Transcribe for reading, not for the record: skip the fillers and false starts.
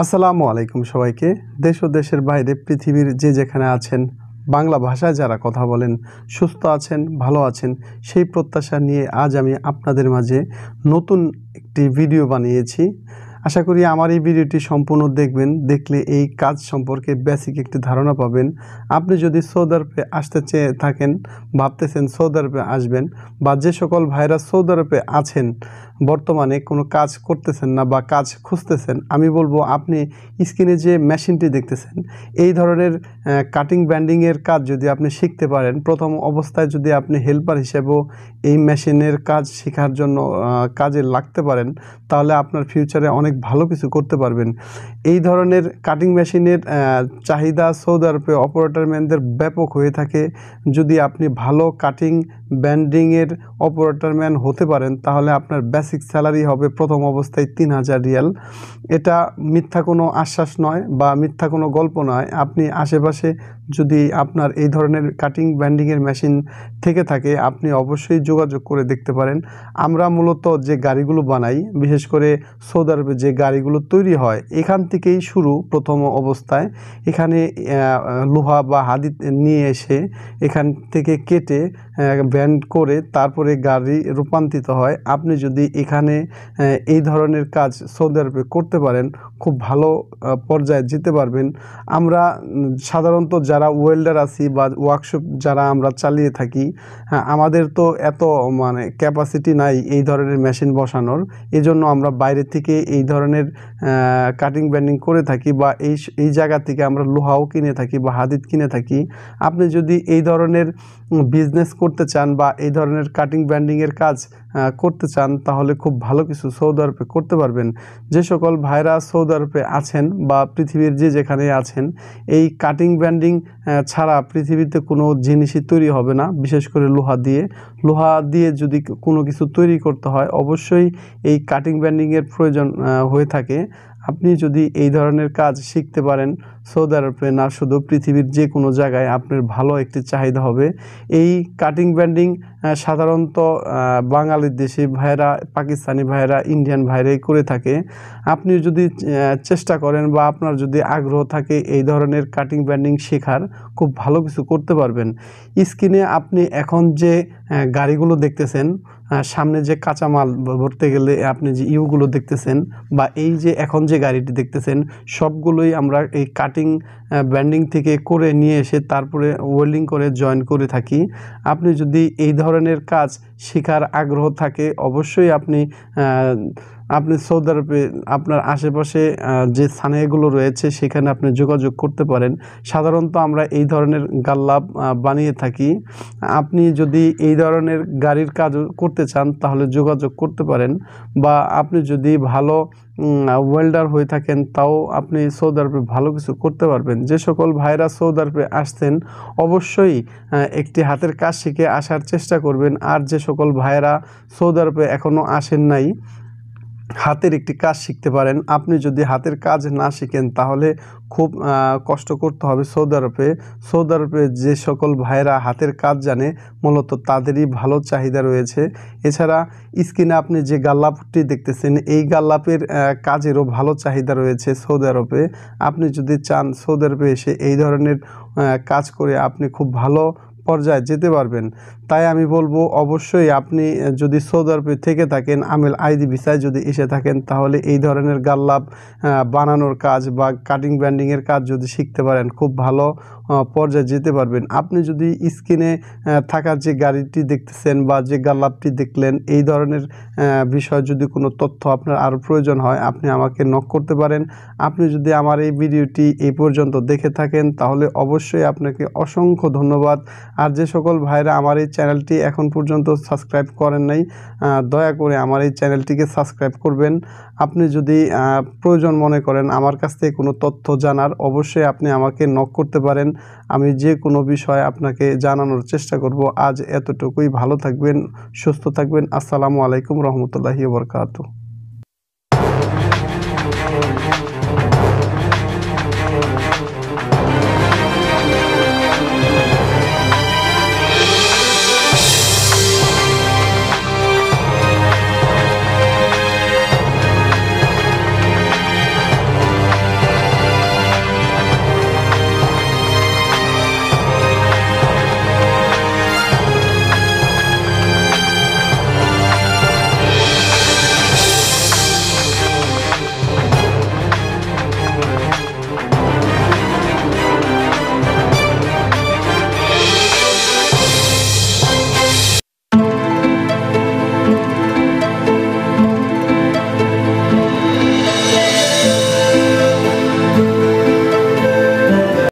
আসসালামু আলাইকুম সবাইকে। দেশ ও দেশের বাইরে পৃথিবীর যে যেখানে আছেন, বাংলা ভাষায় যারা কথা বলেন, সুস্থ আছেন, ভালো আছেন, সেই প্রত্যাশা নিয়ে আজ আমি আপনাদের মাঝে নতুন একটি ভিডিও বানিয়েছি। আশা করি আমার এই ভিডিওটি সম্পূর্ণ দেখবেন। দেখলে এই কাজ সম্পর্কে বেসিক একটি ধারণা পাবেন। আপনি যদি সৌদি আরবে আসতে চেয়ে থাকেন, ভাবতেছেন সৌদি আরবে আসবেন, বা যে সকল ভাইরা সৌদি আরবে আছেন বর্তমানে কোনো কাজ করতেছেন না বা কাজ খুঁজতেছেন, আমি বলবো আপনি স্ক্রিনে যে মেশিনটি দেখতেছেন, এই ধরনের কাটিং ব্যান্ডিংয়ের কাজ যদি আপনি শিখতে পারেন, প্রথম অবস্থায় যদি আপনি হেল্পার হিসেবেও এই মেশিনের কাজ শেখার জন্য কাজে লাগতে পারেন, তাহলে আপনার ফিউচারে অনেক ভালো কিছু করতে পারবেন। এই ধরনের কাটিং মেশিনের চাহিদা সৌদি আরবে অপারেটরম্যানদের ব্যাপক হয়ে থাকে। যদি আপনি ভালো কাটিং ব্যান্ডিংয়ের অপারেটরম্যান হতে পারেন, তাহলে আপনার বেসিক স্যালারি হবে প্রথম অবস্থায় 3000 রিয়াল। এটা মিথ্যা কোনো আশ্বাস নয় বা মিথ্যা কোনো গল্প নয়। আপনি আশেপাশে যদি আপনার এই ধরনের কাটিং ব্যান্ডিংয়ের মেশিন থেকে থাকে, আপনি অবশ্যই যোগাযোগ করে দেখতে পারেন। আমরা মূলত যে গাড়িগুলো বানাই, বিশেষ করে সৌদি আরবে যে গাড়িগুলো তৈরি হয়, এখান থেকেই শুরু প্রথম অবস্থায়। এখানে লোহা বা হাদিদ নিয়ে এসে এখান থেকে কেটে ব্যান্ড করে তারপরে গাড়ি রূপান্তরিত হয়। আপনি যদি এখানে এই ধরনের কাজ সৌদি আরবে করতে পারেন, খুব ভালো পর্যায়ে যেতে পারবেন। আমরা সাধারণত যারা ওয়েল্ডার আছি বা ওয়ার্কশপ যারা আমরা চালিয়ে থাকি, আমাদের তো এত ক্যাপাসিটি নাই এই ধরনের মেশিন বসানোর। এজন্য আমরা বাইরে থেকে এই ধরনের কাটিং ব্যান্ডিং করে থাকি, বা এই জায়গা থেকে আমরা লোহাও কিনে থাকি বা হাদিদ কিনে থাকি। আপনি যদি এই ধরনের বিজনেস করতে চান বা এই ধরনের কাটিং ব্যান্ডিংয়ের কাজ করতে চান, তাহলে খুব ভালো কিছু সৌদি আরবে করতে পারবেন। যে সকল ভাইরা সৌদি আরবে আছেন বা পৃথিবীর যে যেখানে আছেন, এই কাটিং ব্যান্ডিং ছাড়া পৃথিবীতে কোনো জিনিসই তৈরি হবে না। বিশেষ করে লোহা দিয়ে যদি কোনো কিছু তৈরি করতে হয়, অবশ্যই এই কাটিং ব্যান্ডিংয়ের প্রয়োজন হয়ে থাকে। আপনি যদি এই ধরনের কাজ শিখতে পারেন, সৌদি আরবে না শুধু পৃথিবীর যে কোনো জায়গায় আপনার ভালো একটি চাহিদা হবে। এই কাটিং ব্যান্ডিং সাধারণত বাঙালির দেশি ভাইয়েরা, পাকিস্তানি ভাইয়েরা, ইন্ডিয়ান ভাইরাই করে থাকে। আপনি যদি চেষ্টা করেন বা আপনার যদি আগ্রহ থাকে এই ধরনের কাটিং ব্যান্ডিং শেখার, খুব ভালো কিছু করতে পারবেন। স্ক্রিনে আপনি এখন যে গাড়িগুলো দেখতেছেন, সামনে যে কাঁচামাল ভরতে গেলে আপনি যে ইউগুলো দেখতেছেন, বা এই যে এখন যে গাড়িটি দেখতেছেন, সবগুলোই আমরা এই কাটিং ব্যান্ডিং থেকে করে নিয়ে এসে তারপরে ওয়েল্ডিং করে জয়েন করে থাকি। আপনি যদি এই ধরনের কাজ শেখার আগ্রহ থাকে, অবশ্যই আপনি সৌদি আরবে আপনার আশেপাশে যে স্থানীয়গুলো রয়েছে সেখানে আপনি যোগাযোগ করতে পারেন। সাধারণত আমরা এই ধরনের গাল্লাব বানিয়ে থাকি। আপনি যদি এই ধরনের গাড়ির কাজ করতে চান, তাহলে যোগাযোগ করতে পারেন। বা আপনি যদি ভালো ওয়েল্ডার হয়ে থাকেন, তাও আপনি সৌদি আরবে ভালো কিছু করতে পারবেন। যে সকল ভাইরা সৌদি আরবে আসছেন, অবশ্যই একটি হাতের কাজ শিখে আসার চেষ্টা করবেন। আর যে সকল ভাইরা সৌদি আরবে এখনও আসেন নাই, হাতের একটি কাজ শিখতে পারেন। আপনি যদি হাতের কাজ না শিখেন, তাহলে খুব কষ্ট করতে হবে সৌদি আরবে। সৌদি আরবে যে সকল ভাইয়েরা হাতের কাজ জানে, মূলত তাদেরই ভালো চাহিদা রয়েছে। এছাড়া স্ক্রিনে আপনি যে গাল্লাপটি দেখতেছেন, এই গাল্লাপের কাজেরও ভালো চাহিদা রয়েছে সৌদি আরবে। আপনি যদি চান সৌদি আরবে এসে এই ধরনের কাজ করে আপনি খুব ভালো পর্যায়ে যেতে পারবেন। তাই আমি বলবো, অবশ্যই আপনি যদি সৌদি আরবে থেকে থাকেন, আমেল আইডি ভিসায় যদি এসে থাকেন, তাহলে এই ধরনের গাল্লাব বানানোর কাজ বা কাটিং ব্যান্ডিংয়ের কাজ যদি শিখতে পারেন, খুব ভালো পর্যায়ে যেতে পারবেন। আপনি যদি স্ক্রিনে থাকা যে গাড়িটি দেখতেছেন বা যে গাল্লাবটি দেখলেন, এই ধরনের বিষয় যদি কোনো তথ্য আপনার আরও প্রয়োজন হয়, আপনি আমাকে নক করতে পারেন। আপনি যদি আমার এই ভিডিওটি এই পর্যন্ত দেখে থাকেন, তাহলে অবশ্যই আপনাকে অসংখ্য ধন্যবাদ। আর যে সকল ভাইরা আমার এই চ্যানেলটি এখন পর্যন্ত সাবস্ক্রাইব করেন নাই, দয়া করে আমার এই চ্যানেলটিকে সাবস্ক্রাইব করবেন। আপনি যদি প্রয়োজন মনে করেন আমার কাছ থেকে কোনো তথ্য জানার, অবশ্যই আপনি আমাকে নক করতে পারেন। আমি যে কোনো বিষয় আপনাকে জানানোর চেষ্টা করব। আজ এতটুকুই। ভালো থাকবেন, সুস্থ থাকবেন। আসসালামু আলাইকুম রহমতুল্লাহি ওয়া বারাকাতুহু।